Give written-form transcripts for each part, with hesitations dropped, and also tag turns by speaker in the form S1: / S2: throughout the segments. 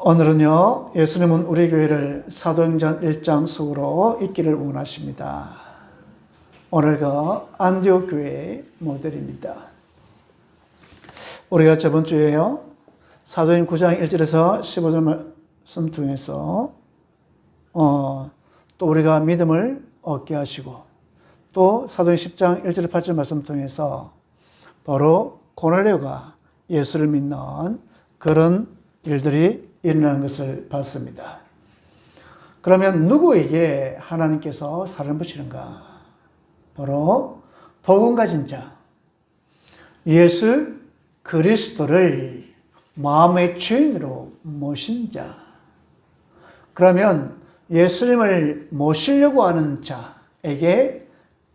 S1: 오늘은요, 예수님은 우리 교회를 사도행전 1장 속으로 있기를 원하십니다. 오늘 그 안디옥 교회의 모델입니다. 우리가 저번 주에요, 사도행전 9장 1절에서 15절 말씀 통해서 또 우리가 믿음을 얻게 하시고, 또 사도행전 10장 1절 8절 말씀 통해서 바로 고넬료가 예수를 믿는 그런 일들이 일어나는 것을 봤습니다. 그러면 누구에게 하나님께서 살을 붙이는가? 바로 복음 가진 자, 예수 그리스도를 마음의 주인으로 모신 자. 그러면 예수님을 모시려고 하는 자에게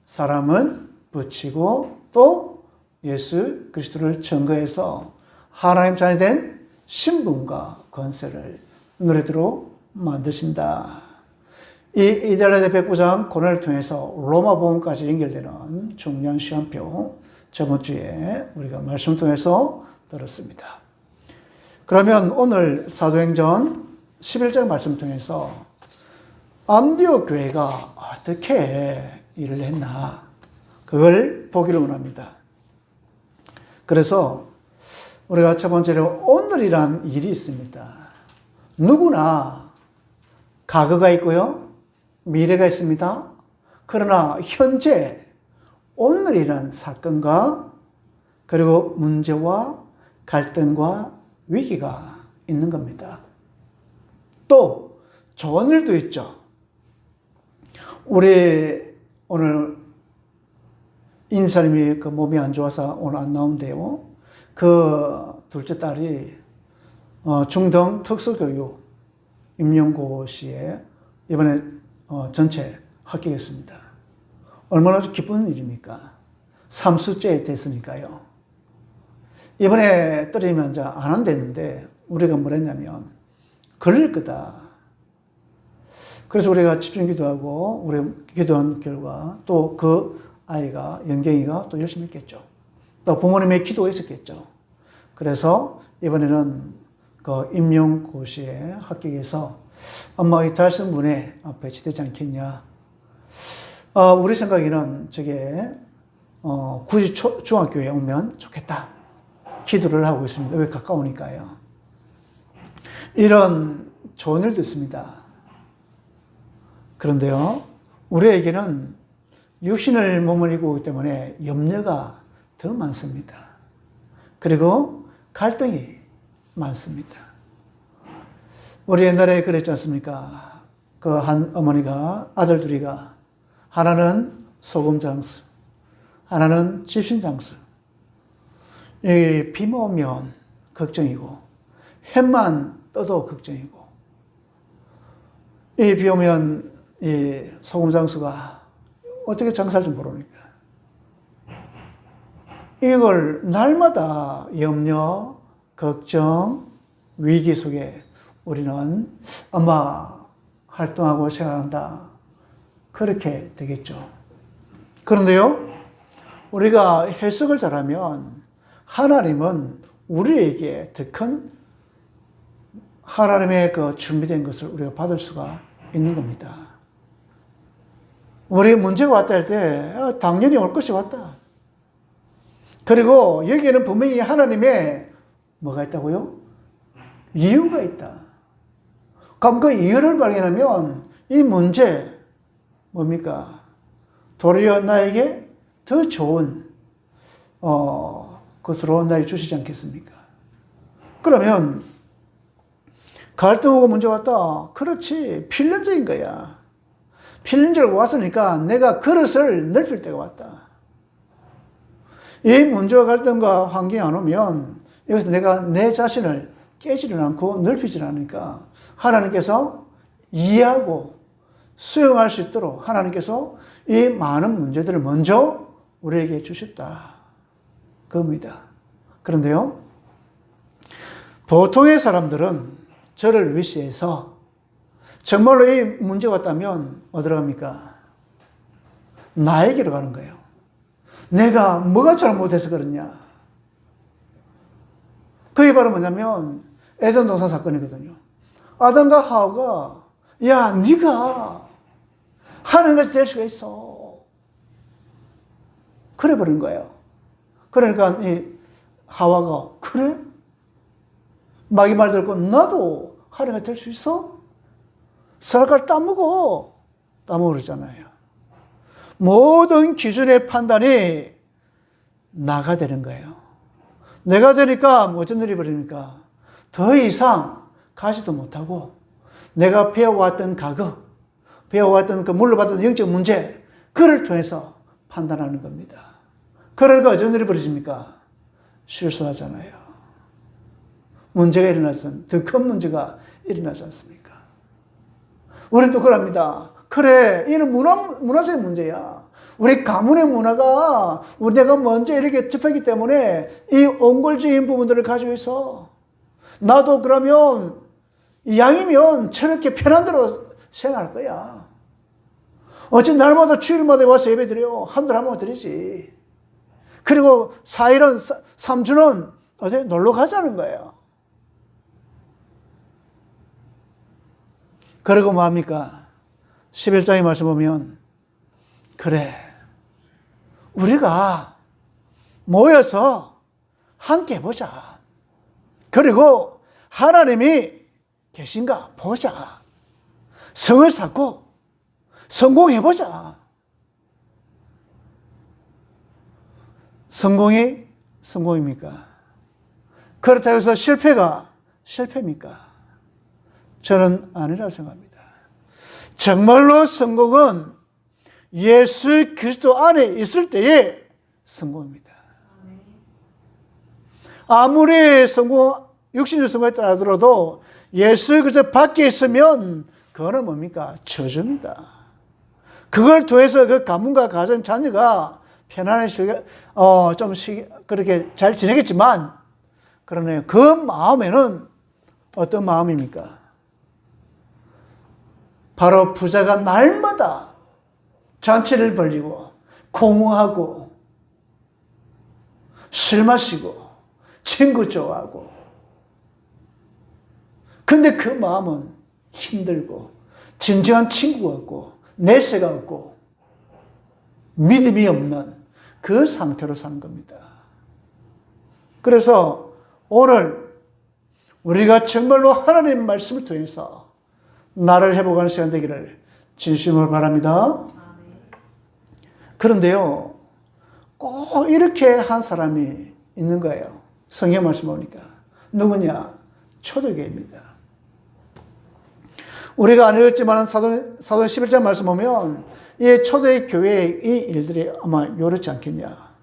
S1: 사람을 붙이고 또 예수 그리스도를 증거해서 하나님 자녀 된 신분과 권세를 누리도록 만드신다. 이 이달의 백부장 고난을 통해서 로마 복음까지 연결되는 중요한 시간표, 저번 주에 우리가 말씀 통해서 들었습니다. 그러면 오늘 사도행전 11장 말씀 통해서 안디옥 교회가 어떻게 일을 했나, 그걸 보기를 원합니다. 그래서 우리가 첫 번째로 오늘이란 일이 있습니다. 누구나 과거가 있고요, 미래가 있습니다. 그러나 현재 오늘이란 사건과 그리고 문제와 갈등과 위기가 있는 겁니다. 또 좋은 일도 있죠. 우리 오늘 임사님이 그 몸이 안 좋아서 오늘 안 나온대요. 그 둘째 딸이 중등 특수교육 임용고시에 이번에 전체 합격했습니다. 얼마나 기쁜 일입니까? 3수째 됐으니까요. 이번에 떨어지면 이제 안 한댔는데 우리가 뭘 했냐면 걸릴 거다. 그래서 우리가 집중 기도하고 우리 기도한 결과 또 그 아이가, 영경이가 또 열심히 했겠죠. 또 부모님의 기도했었겠죠. 그래서 이번에는 그 임용고시에 합격해서 아마 이 달성문에 배치되지 않겠냐. 우리 생각에는 저게 굳이 중학교에 오면 좋겠다. 기도를 하고 있습니다. 왜 가까우니까요. 이런 좋은 일도 있습니다. 그런데요, 우리에게는 육신을 몸을 입고 있기 때문에 염려가 더 많습니다. 그리고 갈등이 많습니다. 우리 옛날에 그랬지 않습니까? 그 한 어머니가 아들 둘이가 하나는 소금 장수, 하나는 집신 장수. 비만 오면 걱정이고 해만 떠도 걱정이고, 비 오면 이 소금 장수가 어떻게 장사를 좀 모르니까 이걸 날마다 염려, 걱정, 위기 속에 우리는 아마 활동하고 생각한다. 그렇게 되겠죠. 그런데요, 우리가 해석을 잘하면 하나님은 우리에게 더 큰 하나님의 그 준비된 것을 우리가 받을 수가 있는 겁니다. 우리 문제가 왔다 할 때 당연히 올 것이 왔다. 그리고 여기에는 분명히 하나님의 뭐가 있다고요? 이유가 있다. 그럼 그 이유를 발견하면 이 문제 뭡니까? 도리어 나에게 더 좋은 것으로 나에게 주시지 않겠습니까? 그러면 갈등하고 문제 왔다. 그렇지, 필연적인 거야. 필연적으로 왔으니까 내가 그릇을 넓힐 때가 왔다. 이 문제와 갈등과 환경이 안 오면 여기서 내가 내 자신을 깨지를 않고 넓히질 않으니까 하나님께서 이해하고 수용할 수 있도록 하나님께서 이 많은 문제들을 먼저 우리에게 주셨다. 그겁니다. 그런데요, 보통의 사람들은 저를 위시해서 정말로 이 문제가 왔다면 어디로 갑니까? 나에게로 가는 거예요. 내가 뭐가 잘못해서 그러냐? 그게 바로 뭐냐면 에덴 동산 사건이거든요. 아담과 하와가 야, 네가 하나님같이 될 수가 있어. 그래 버린 거예요. 그러니까 이 하와가 그래? 마귀 말 듣고 나도 하나님같이 될 수 있어? 선악과를 따먹어. 따먹어 그러잖아요. 모든 기준의 판단이 나가 되는 거예요. 내가 되니까 어쩐 일이 벌입니까? 더 이상 가지도 못하고 내가 배워왔던 과거, 배워왔던 그 물러봤던 영적 문제, 그를 통해서 판단하는 겁니다. 그러니까 어쩐 일이 벌어집니까? 실수하잖아요. 문제가 일어나서 더 큰 문제가 일어나지 않습니까? 우리는 또 그럽니다. 그래, 이는 문화적인 문제야. 우리 가문의 문화가 내가 먼저 이렇게 접했기 때문에 이 옹골적인 부분들을 가지고 있어. 나도 그러면 양이면 저렇게 편한 대로 생각할 거야. 어찌 날마다 주일마다 와서 예배 드려. 한 달에 한 번 드리지. 그리고 4일은, 3주는 어디 놀러 가자는 거예요. 그리고 뭐합니까? 11장의 말씀 보면 그래, 우리가 모여서 함께 보자. 그리고 하나님이 계신가 보자. 성을 쌓고 성공해보자. 성공이 성공입니까? 그렇다고 해서 실패가 실패입니까? 저는 아니라고 생각합니다. 정말로 성공은 예수 그리스도 안에 있을 때의 성공입니다. 아무리 육신의 성공했다 하더라도 예수 그리스도 밖에 있으면 그거는 뭡니까? 저주입니다. 그걸 통해서 그 가문과 가정, 자녀가 편안하게 그렇게 잘 지내겠지만, 그러네요. 그 마음에는 어떤 마음입니까? 바로 부자가 날마다 잔치를 벌리고 공허하고 술 마시고 친구 좋아하고, 근데 그 마음은 힘들고 진정한 친구가 없고 내세가 없고 믿음이 없는 그 상태로 사는 겁니다. 그래서 오늘 우리가 정말로 하나님의 말씀을 통해서 나를 회복하는 시간 되기를 진심으로 바랍니다. 그런데요, 꼭 이렇게 한 사람이 있는 거예요. 성경 말씀 보니까. 누구냐? 초대교회입니다. 우리가 안 읽었지만 사도행 11장 말씀 보면 이 초대교회의 이 일들이 아마 요렇지 않겠냐.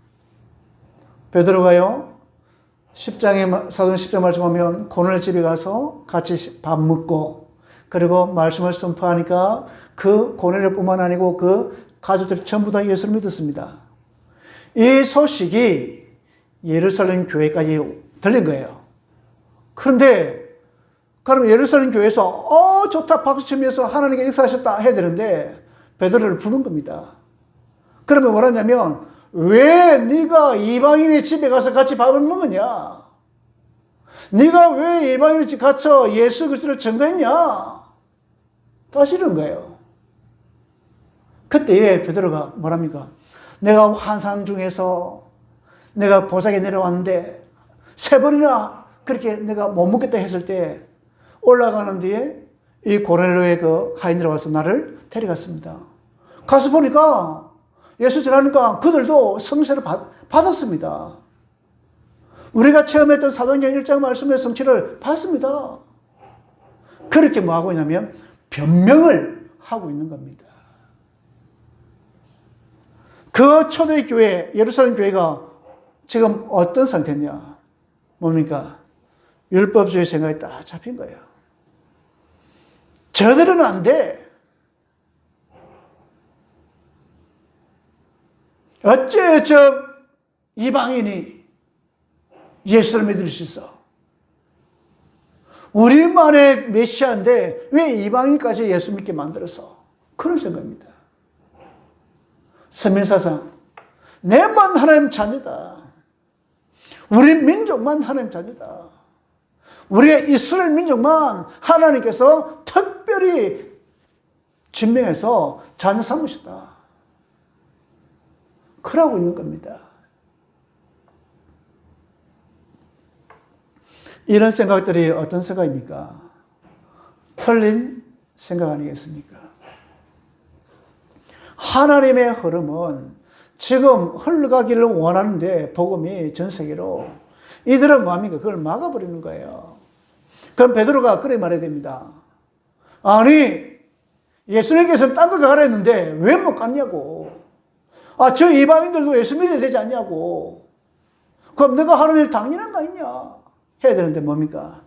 S1: 베드로가요, 사도행 10장 말씀 보면 고넬 집에 가서 같이 밥 먹고, 그리고 말씀을 선포하니까 그 고넬뿐만 아니고 그 가족들이 전부 다 예수를 믿었습니다. 이 소식이 예루살렘 교회까지 들린 거예요. 그런데 그럼 예루살렘 교회에서 좋다 박수 치면서 하나님께 역사하셨다 해야 되는데 베드로를 부른 겁니다. 그러면 뭐라냐면, 왜 네가 이방인의 집에 가서 같이 밥을 먹느냐? 네가 왜 이방인의 집 가서 예수 그리스도를 증거했냐? 다시 이런 거예요. 그때에 베드로가 뭐랍니까? 내가 환상 중에서 내가 보석에 내려왔는데 3번이나 그렇게 내가 못 먹겠다 했을 때 올라가는 뒤에 이 고넬료의 그 하인들이 와서 나를 데려갔습니다. 가서 보니까 예수 전하니까 그들도 성세를 받았습니다. 우리가 체험했던 사도행전 1장 말씀의 성취를 받습니다. 그렇게 뭐 하고 있냐면 변명을 하고 있는 겁니다. 그 초대교회, 예루살렘 교회가 지금 어떤 상태냐? 뭡니까? 율법주의 생각이 딱 잡힌 거예요. 저들은 안 돼. 어째 저 이방인이 예수를 믿을 수 있어? 우리만의 메시아인데 왜 이방인까지 예수 믿게 만들었어? 그런 생각입니다. 서민사상, 내만 하나님 자녀다. 우리 민족만 하나님 자녀다. 우리의 이스라엘 민족만 하나님께서 특별히 진명해서 자녀 삼으셨다. 그러고 있는 겁니다. 이런 생각들이 어떤 생각입니까? 틀린 생각 아니겠습니까? 하나님의 흐름은 지금 흘러가기를 원하는데 복음이 전 세계로 이들은 뭐합니까? 그걸 막아버리는 거예요. 그럼 베드로가 그래 말해야 됩니다. 아니 예수님께서는 딴 거 가라 했는데 왜 못 갔냐고. 저 이방인들도 예수 믿어야 되지 않냐고. 그럼 내가 하는 일 당연한 거 아니냐 해야 되는데 뭡니까?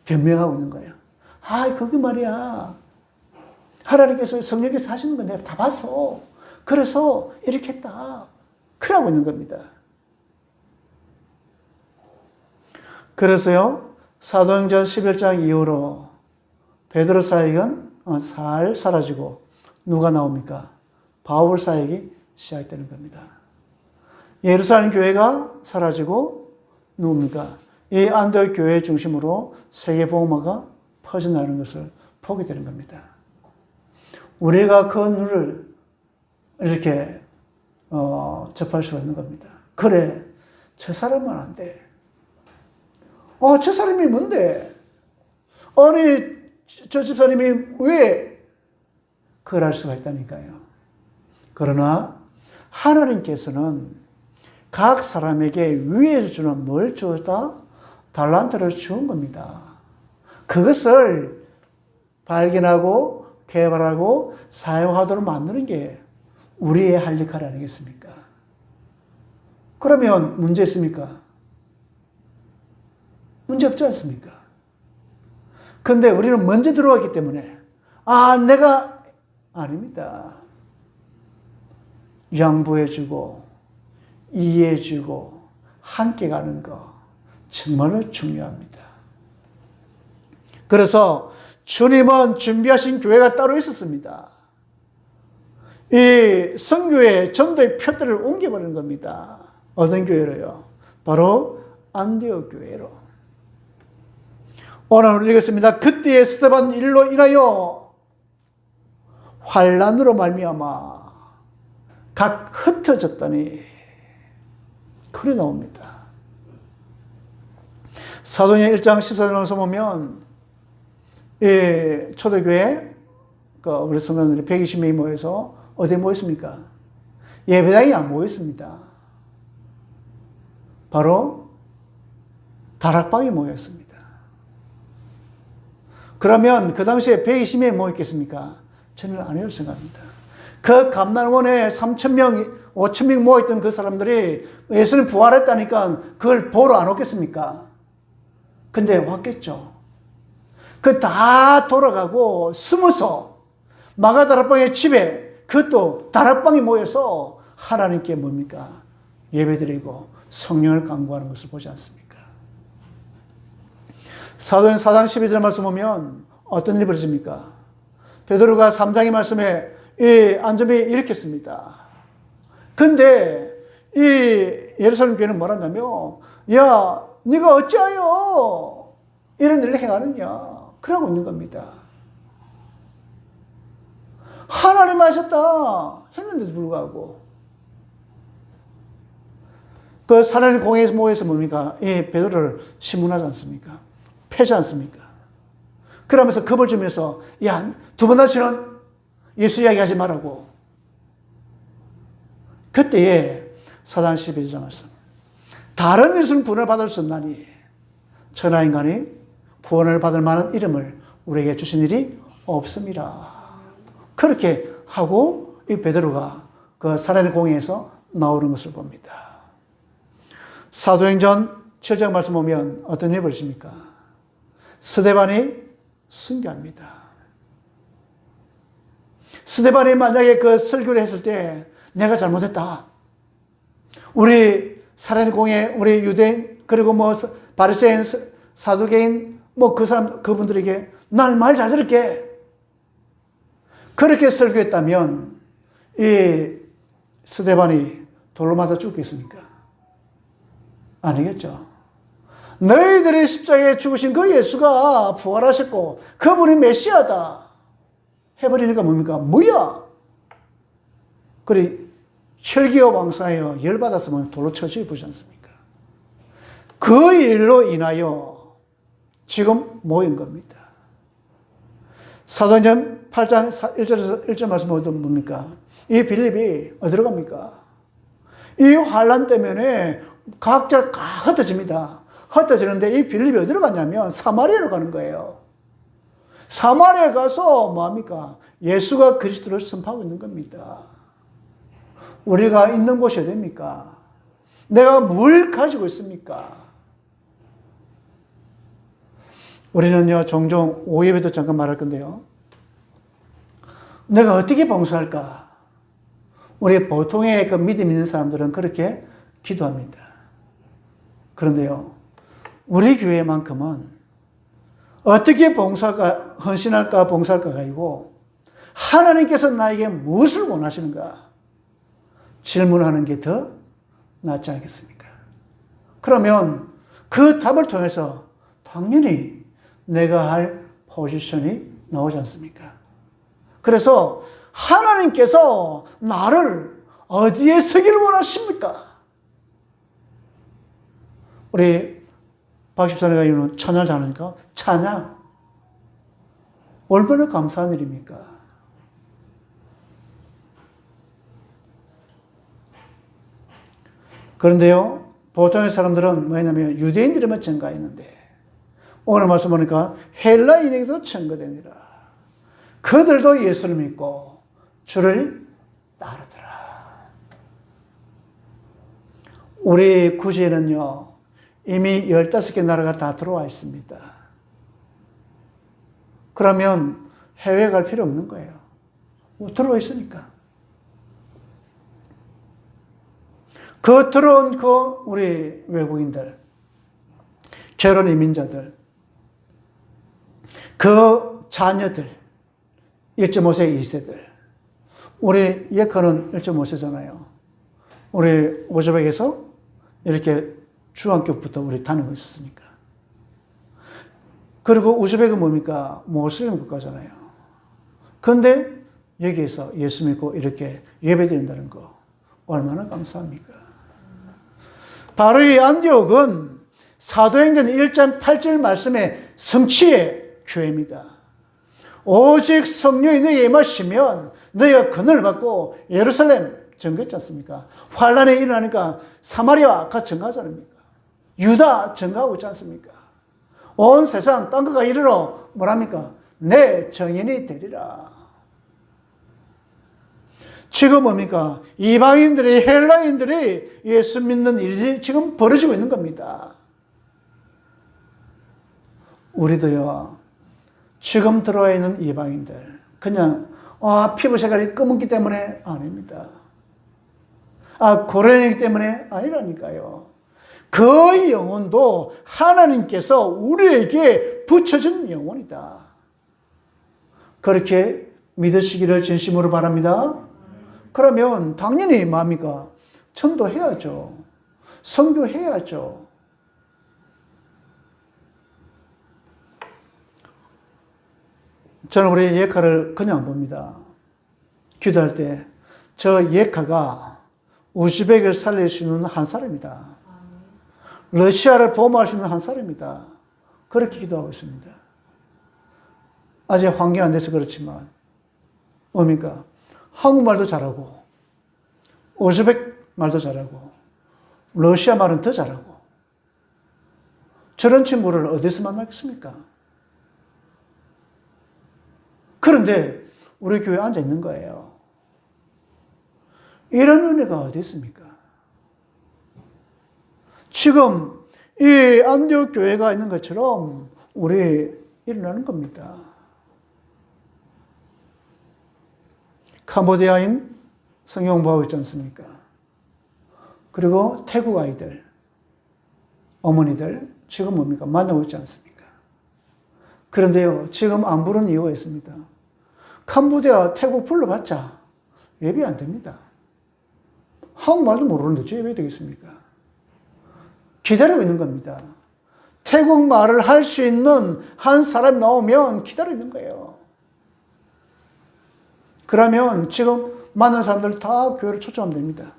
S1: 변명하고 있는 거예요. 그게 말이야. 하나님께서 성령께서 하시는 건 내가 다 봤어. 그래서 이렇게 했다. 그러고 있는 겁니다. 그래서요, 사도행전 11장 이후로 베드로 사역은 살 사라지고 누가 나옵니까? 바울 사역이 시작되는 겁니다. 예루살렘 교회가 사라지고 누굽니까? 이 안디옥 교회 중심으로 세계 복음화가 퍼져나가는 것을 보게 되는 겁니다. 우리가 그 눈을 이렇게 접할 수가 있는 겁니다. 그래, 저 사람은 안 돼. 저 사람이 뭔데? 아니, 저 집사님이 왜 그걸 할 수가 있다니까요. 그러나 하나님께서는 각 사람에게 위에서 주는 뭘 주었다? 달란트를 주은 겁니다. 그것을 발견하고 개발하고 사용하도록 만드는 게 우리의 할 역할 아니겠습니까? 그러면 문제 있습니까? 문제 없지 않습니까? 그런데 우리는 먼저 들어왔기 때문에 내가 아닙니다. 양보해주고 이해해주고 함께 가는 거 정말로 중요합니다. 그래서 주님은 준비하신 교회가 따로 있었습니다. 이 선교의 전도의 표대를 옮겨버리는 겁니다. 어떤 교회로요? 바로 안디옥 교회로. 오늘 읽겠습니다. 그때의 스데반 일로 인하여 환난으로 말미암아 각 흩어졌더니 그래 나옵니다. 사도행전 1장 14절에서 보면 이 초대교회 우리 성도들이 120명이 모여서 어디에 모였습니까? 예배당에 안 모였습니다. 바로 다락방에 모였습니다. 그러면 그 당시에 120명이 모였겠습니까? 저는 아니라고 생각합니다. 그 감난원에 3,000명, 5,000명 모였던 그 사람들이 예수님 부활했다니까 그걸 보러 안 오겠습니까? 근데 왔겠죠. 그 다 돌아가고 숨어서 마가다락방의 집에 그것도 다락방에 모여서 하나님께 뭡니까? 예배드리고 성령을 강구하는 것을 보지 않습니까? 사도행 4장 12절 말씀 보면 어떤 일이 벌어집니까? 베드로가 3장의 말씀에 이 안점이 이렇게 씁니다. 근데 이 예루살렘 교회는 뭐라냐면 야 네가 어찌하여 이런 일을 행하느냐 그러고 있는 겁니다. 하나님 하셨다 했는데도 불구하고 그 사나리 공회에서 모여서 뭡니까? 이 베드로를 신문하지 않습니까? 패지 않습니까? 그러면서 겁을 주면서 야, 두 번 다시는 예수 이야기하지 말라고. 그때에 사단 12장 말씀. 다른 예수는 구원을 받을 수 없나니 천하인간이 구원을 받을 만한 이름을 우리에게 주신 일이 없습니다. 그렇게 하고 이 베드로가 그 사단의 공회에서 나오는 것을 봅니다. 사도행전 7장 말씀 보면 어떤 일이 벌어집니까? 스데반이 순교합니다. 스데반이 만약에 그 설교를 했을 때 내가 잘못했다. 우리 사단의 공회, 우리 유대인, 그리고 뭐 바리새인, 사두개인, 뭐 그 사람, 그분들에게 난 말 잘 들을게. 그렇게 설교했다면 이 스데반이 돌로 맞아 죽겠습니까? 아니겠죠. 너희들이 십자가에 죽으신 그 예수가 부활하셨고 그분이 메시아다 해버리니까 뭡니까? 뭐야? 그래 혈기가 왕성하여 열받아서 돌로 쳐져 보지 않습니까? 그 일로 인하여 지금 모인 겁니다. 사도행전 8장 1절에서 1절 말씀 보면 뭡니까? 이 빌립이 어디로 갑니까? 이 환란 때문에 각자 다 흩어집니다. 흩어지는데 이 빌립이 어디로 갔냐면 사마리아로 가는 거예요. 사마리아에 가서 뭐합니까? 예수가 그리스도를 선포하고 있는 겁니다. 우리가 있는 곳이 어디입니까? 내가 뭘 가지고 있습니까? 우리는요, 종종 오예배도 잠깐 말할 건데요. 내가 어떻게 봉사할까? 우리 보통의 그 믿음 있는 사람들은 그렇게 기도합니다. 그런데요, 우리 교회만큼은 어떻게 봉사할까, 헌신할까, 봉사할까가 아니고 하나님께서 나에게 무엇을 원하시는가? 질문하는 게 더 낫지 않겠습니까? 그러면 그 답을 통해서 당연히 내가 할 포지션이 나오지 않습니까? 그래서 하나님께서 나를 어디에 서기를 원하십니까? 우리 박 집사님가 이런 찬양 잘하니까 찬양 얼마나 감사한 일입니까? 그런데요, 보통의 사람들은 뭐냐면 유대인들에만 증가했는데 오늘 말씀 보니까 헬라인에게도 증거되니라. 그들도 예수를 믿고 주를 따르더라. 우리 구시에는요, 이미 15개 나라가 다 들어와 있습니다. 그러면 해외 갈 필요 없는 거예요. 들어와 있으니까. 그 들어온 우리 외국인들, 결혼 이민자들, 그 자녀들, 1.5세, 2세들. 우리 예컨은 1.5세잖아요. 우리 오즈벡에서 이렇게 중학교부터 우리 다니고 있었으니까. 그리고 우즈벡은 뭡니까? 모슬림 국가잖아요. 그런데 여기에서 예수 믿고 이렇게 예배드린다는 거 얼마나 감사합니까? 바로 이 안디옥은 사도행전 1장 8절 말씀의 성취의 교회입니다. 오직 성령이 너희에 임하시면 너희가 그늘을 받고 예루살렘 증거했지 않습니까? 환란이 일어나니까 사마리아 같이 증거하지 않습니까? 유다 증거하고 있지 않습니까? 온 세상 딴 거가 이르러 뭐랍니까? 내 정인이 되리라. 지금 뭡니까? 이방인들이, 헬라인들이 예수 믿는 일이 지금 벌어지고 있는 겁니다. 우리도요, 지금 들어와 있는 이방인들, 그냥, 피부 색깔이 검은기 때문에 아닙니다. 고래이기 때문에 아니라니까요. 그 영혼도 하나님께서 우리에게 붙여준 영혼이다. 그렇게 믿으시기를 진심으로 바랍니다. 그러면 당연히 뭡니까? 전도해야죠. 선교해야죠. 저는 우리 예카를 그냥 봅니다. 기도할 때 저 예카가 우즈벡을 살릴 수 있는 한 사람이다. 러시아를 보호할 수 있는 한 사람이다. 그렇게 기도하고 있습니다. 아직 환경이 안 돼서 그렇지만 뭡니까? 한국말도 잘하고 우즈벡 말도 잘하고 러시아 말은 더 잘하고 저런 친구를 어디서 만나겠습니까? 그런데 우리 교회에 앉아 있는 거예요. 이런 은혜가 어디 있습니까? 지금 이 안디옥 교회가 있는 것처럼 우리 일어나는 겁니다. 캄보디아인 성경 공부하고 있지 않습니까? 그리고 태국 아이들, 어머니들 지금 뭡니까? 만나고 있지 않습니까? 그런데요, 지금 안 부르는 이유가 있습니다. 캄보디아, 태국 불러봤자 예배 안 됩니다. 한국말도 모르는데 어찌 예배 되겠습니까? 기다리고 있는 겁니다. 태국말을 할 수 있는 한 사람이 나오면 기다리는 거예요. 그러면 지금 많은 사람들 다 교회를 초청하면 됩니다.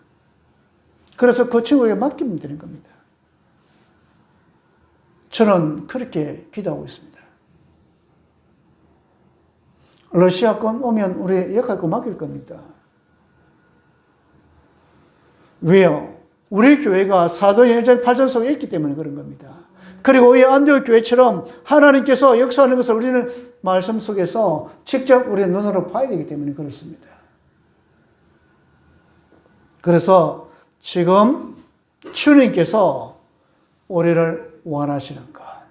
S1: 그래서 그 친구에게 맡기면 되는 겁니다. 저는 그렇게 기도하고 있습니다. 러시아권 오면 우리 역할고 맡길 겁니다. 왜요? 우리 교회가 사도행 1장 8절 속에 있기 때문에 그런 겁니다. 그리고 이 안디옥 교회처럼 하나님께서 역사하는 것을 우리는 말씀 속에서 직접 우리의 눈으로 봐야 되기 때문에 그렇습니다. 그래서 지금 주님께서 우리를 원하시는가?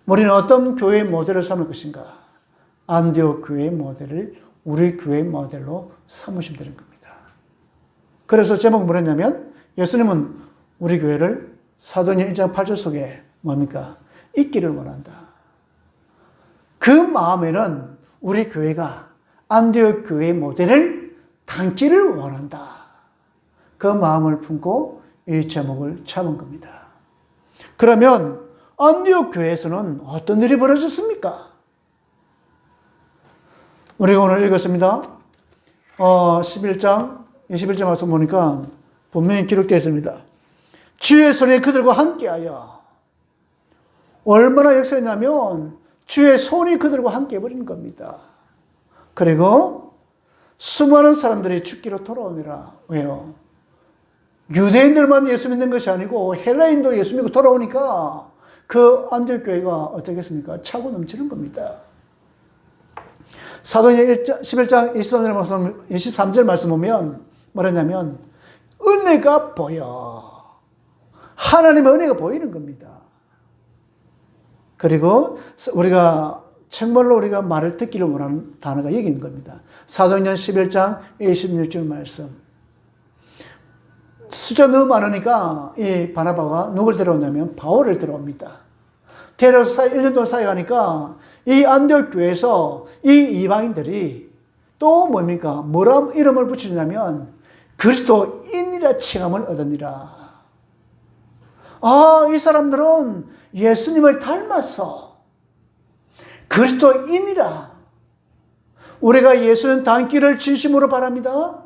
S1: 우리는 어떤 교회의 모델을 삼을 것인가? 안디옥 교회의 모델을 우리 교회의 모델로 삼으시면 되는 겁니다. 그래서 제목이 뭐였냐면 예수님은 우리 교회를 사도행전 1장 8절 속에 뭡니까? 있기를 원한다. 그 마음에는 우리 교회가 안디옥 교회의 모델을 담기를 원한다. 그 마음을 품고 이 제목을 잡은 겁니다. 그러면 안디옥 교회에서는 어떤 일이 벌어졌습니까? 우리가 오늘 읽었습니다. 11장 21절 말씀 보니까 분명히 기록되어 있습니다. 주의 손이 그들과 함께하여, 얼마나 역사였냐면 주의 손이 그들과 함께 해버리는 겁니다. 그리고 수많은 사람들이 죽기로 돌아오니라. 왜요? 유대인들만 예수 믿는 것이 아니고 헬라인도 예수 믿고 돌아오니까 그 안디옥 교회가 어떻게 했습니까? 차고 넘치는 겁니다. 사도행전 11장 23절 말씀 보면 뭐라냐면 은혜가 보여. 하나님의 은혜가 보이는 겁니다. 그리고 우리가 정말로 우리가 말을 듣기를 원하는 단어가 여기 있는 겁니다. 사도행전 11장 26절 말씀. 숫자 너무 많으니까 이 바나바가 누굴 데려오냐면 바울을 데려옵니다. 데려서 1년 동안 사역하니까 이 안디옥 교회에서 이 이방인들이 또 뭡니까? 뭐라 이름을 붙이냐면 그리스도인이라 칭함을 얻으니라. 아, 이 사람들은 예수님을 닮았어. 그리스도인이라. 우리가 예수님 닮기를 진심으로 바랍니다.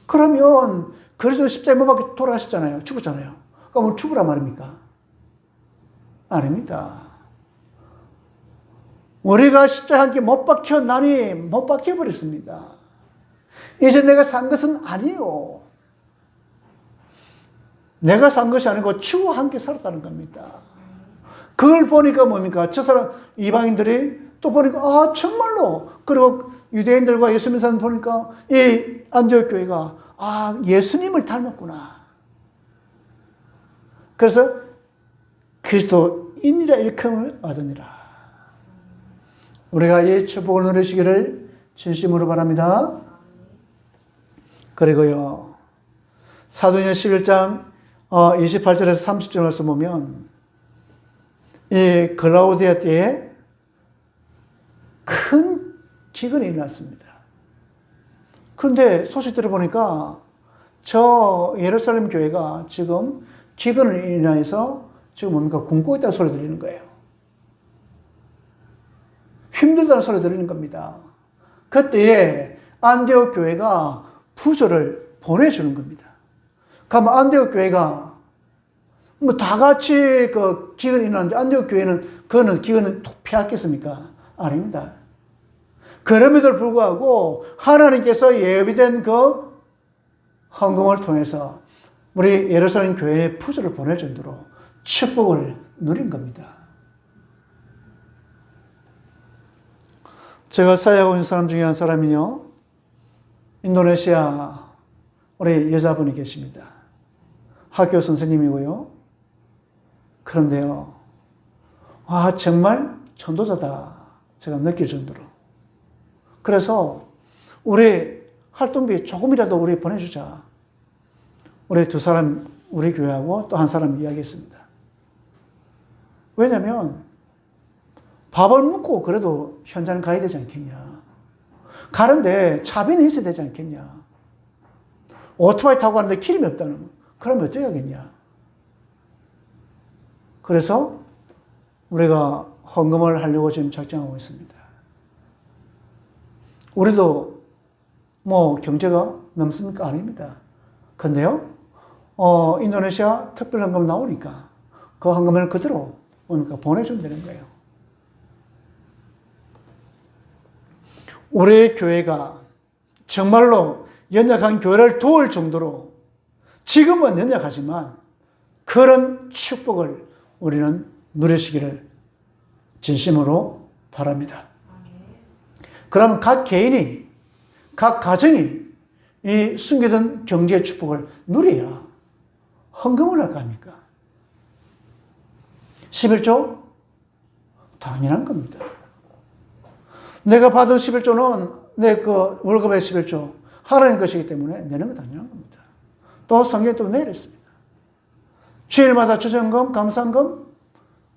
S1: 그러면 그리스도 십자가에 못 박혀 돌아가셨잖아요. 죽었잖아요. 그럼 죽으라 말입니까? 아닙니다. 우리가 십자가에 함께 못 박혀 나니 못 박혀 버렸습니다. 이제 내가 산 것은 아니요. 내가 산 것이 아니고 주와 함께 살았다는 겁니다. 그걸 보니까 뭡니까? 저 사람 이방인들이 또 보니까 아 정말로, 그리고 유대인들과 예수 믿는 사람 보니까 이 안디옥 교회가 아 예수님을 닮았구나. 그래서 그리스도인이라 일컬음을 얻으니라. 우리가 이 축복을 누리시기를 진심으로 바랍니다. 그리고요, 사도행전 11장 28절에서 30절 말씀 보면 이 글라우디아 때에 큰 기근이 일어났습니다. 그런데 소식 들어보니까 저 예루살렘 교회가 지금 기근을 인하여서 지금 뭡니까? 굶고 있다는 소리 들리는 거예요. 힘들다는 소리 들리는 겁니다. 그때에 안디옥 교회가 부조를 보내주는 겁니다. 그러면 안디옥 교회가 뭐 다 같이 그 기근이 일어났는데 안디옥 교회는 그거는 기근을 톡 피했겠습니까? 아닙니다. 그럼에도 불구하고 하나님께서 예비된 그 헌금을 통해서 우리 예루살렘 교회에 부조를 보낼 정도로 축복을 누린 겁니다. 제가 사역하고 있는 사람 중에 한 사람이요, 인도네시아 우리 여자분이 계십니다. 학교 선생님이고요. 그런데요, 와 정말 전도자다 제가 느낄 정도로. 그래서 우리 활동비 조금이라도 우리 보내주자. 우리 두 사람, 우리 교회하고 또 한 사람 이야기했습니다. 왜냐면 밥을 먹고 그래도 현장을 가야 되지 않겠냐. 가는데 차비는 있어야 되지 않겠냐. 오토바이 타고 가는데 기름이 없다는 거. 그러면 어떻게 하겠냐. 그래서 우리가 헌금을 하려고 지금 작정하고 있습니다. 우리도 뭐 경제가 넘습니까? 아닙니다. 근데요, 인도네시아 특별 헌금 나오니까 그 헌금을 그대로 보내주면 되는 거예요. 우리 교회가 정말로 연약한 교회를 도울 정도로 지금은 연약하지만 그런 축복을 우리는 누리시기를 진심으로 바랍니다. 그러면 각 개인이, 각 가정이 이 숨겨둔 경제의 축복을 누려야 헌금을 할 거 아닙니까? 11조? 당연한 겁니다. 내가 받은 11조는 내 그 월급의 11조, 하나님 것이기 때문에 내는 거 당연한 겁니다. 또 성경에 또 내렸습니다. 주일마다 주정금, 감사금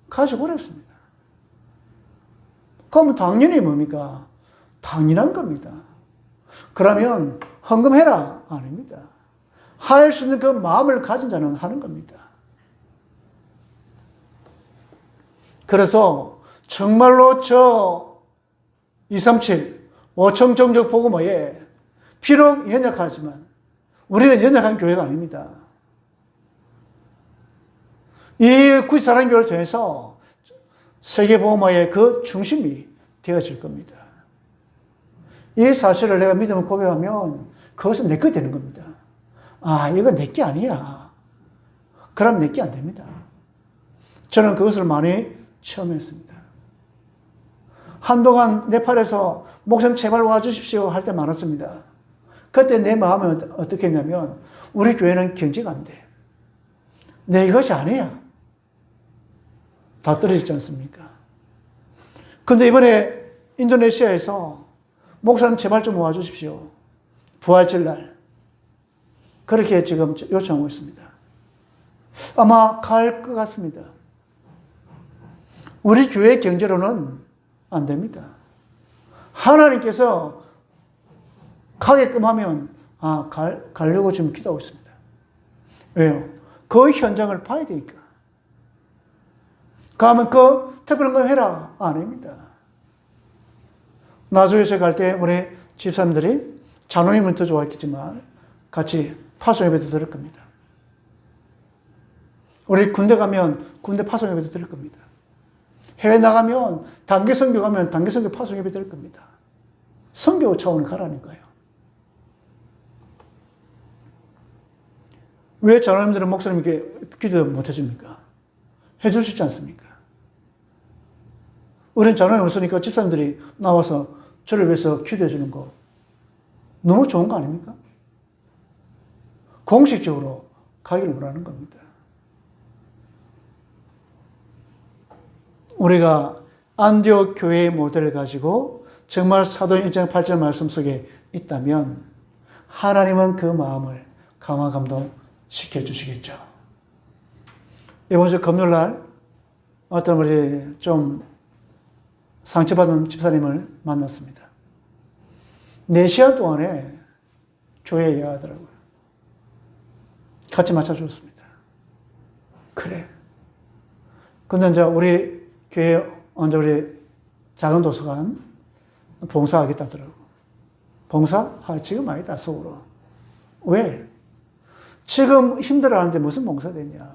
S1: 가지고 그랬습니다. 그러면 당연히 뭡니까? 당연한 겁니다. 그러면 헌금해라? 아닙니다. 할 수 있는 그 마음을 가진 자는 하는 겁니다. 그래서 정말로 저 237, 5청 정적 복음화에 비록 연약하지만 우리는 연약한 교회가 아닙니다. 이 94란 교회를 통해서 세계복음화의 그 중심이 되어질 겁니다. 이 사실을 내가 믿음을 고백하면 그것은 내 거 되는 겁니다. 아, 이건 내 게 아니야. 그럼 내 게 안 됩니다. 저는 그것을 많이 체험했습니다. 한동안 네팔에서 목사님 제발 와주십시오 할 때 많았습니다. 그때 내 마음은 어떻게 했냐면 우리 교회는 경제가 안 돼. 내 것이 아니야. 다 떨어지지 않습니까? 근데 이번에 인도네시아에서 목사님 제발 좀 와주십시오. 부활절날. 그렇게 지금 요청하고 있습니다. 아마 갈 것 같습니다. 우리 교회 경제로는 안 됩니다. 하나님께서 가게끔 하면 가려고 지금 기도하고 있습니다. 왜요? 그 현장을 봐야 되니까. 가면 그 특별한 거 해라. 아닙니다. 나중에 제가 갈 때 우리 집사님들이 장로님은 더 좋아했겠지만 같이 파송 예배도 들을 겁니다. 우리 군대 가면 군대 파송 예배도 들을 겁니다. 해외 나가면 단기 선교 가면 단기 선교 파송 예배 들을 겁니다. 선교 차원을 가라는 거예요. 왜 장로님들은 목사님께 기도 못 해줍니까? 해줄 수 있지 않습니까? 우리는 장로님 없으니까 집사님들이 나와서 저를 위해서 기도해 주는 거 너무 좋은 거 아닙니까? 공식적으로 가기를 원하는 겁니다. 우리가 안디옥 교회의 모델을 가지고 정말 사도행 1장 8절 말씀 속에 있다면 하나님은 그 마음을 강화 감동시켜 주시겠죠. 이번 주 금요일날 어떤 우리 좀 상처받은 집사님을 만났습니다. 4시간 동안에 교회에 예하더라고요. 같이 맞춰줬습니다. 그래. 근데 이제 우리 교회 언제 우리 작은 도서관 봉사하겠다더라고. 봉사? 지금 아니다, 속으로. 왜? 지금 힘들어하는데 무슨 봉사 되냐.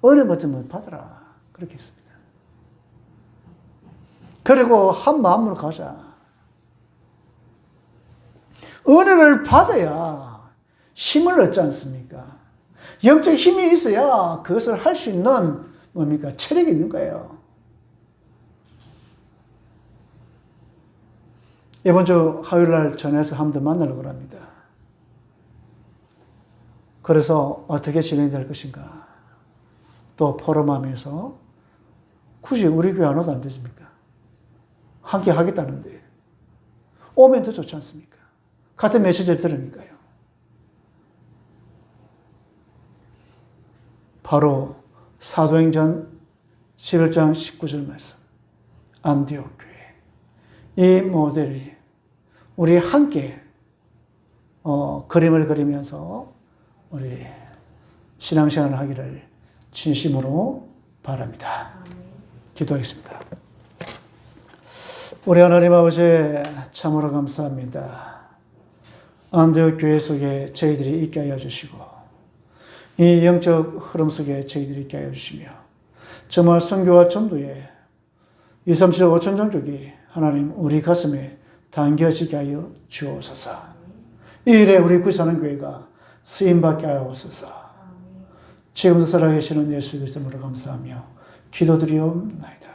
S1: 은혜 먼저 받아라. 그렇게 했습니다. 그리고 한 마음으로 가자. 은혜를 받아야 힘을 얻지 않습니까? 영적 힘이 있어야 그것을 할 수 있는 뭡니까? 체력이 있는 거예요. 이번 주 화요일날 전해서 한 번 더 만나려고 합니다. 그래서 어떻게 진행될 것인가? 또 포럼하면서 굳이 우리 교회 안 와도 안 되십니까? 함께 하겠다는데 오면 더 좋지 않습니까? 같은 메시지를 들으니까요. 바로 사도행전 11장 19절 말씀 안디옥 교회 이 모델이 우리 함께 그림을 그리면서 우리 신앙생활을 하기를 진심으로 바랍니다. 기도하겠습니다. 우리 하나님 아버지 참으로 감사합니다. 안디옥 교회 속에 저희들이 있게 하여 주시고 이 영적 흐름 속에 저희들이 있게 하여 주시며 정말 선교와 전도에 237 5천 종족이 하나님 우리 가슴에 담겨지게 하여 주옵소서. 이 일에 우리 구사는 교회가 쓰임받게 하옵소서. 지금도 살아계시는 예수 그리스도로 감사하며 기도드리옵나이다.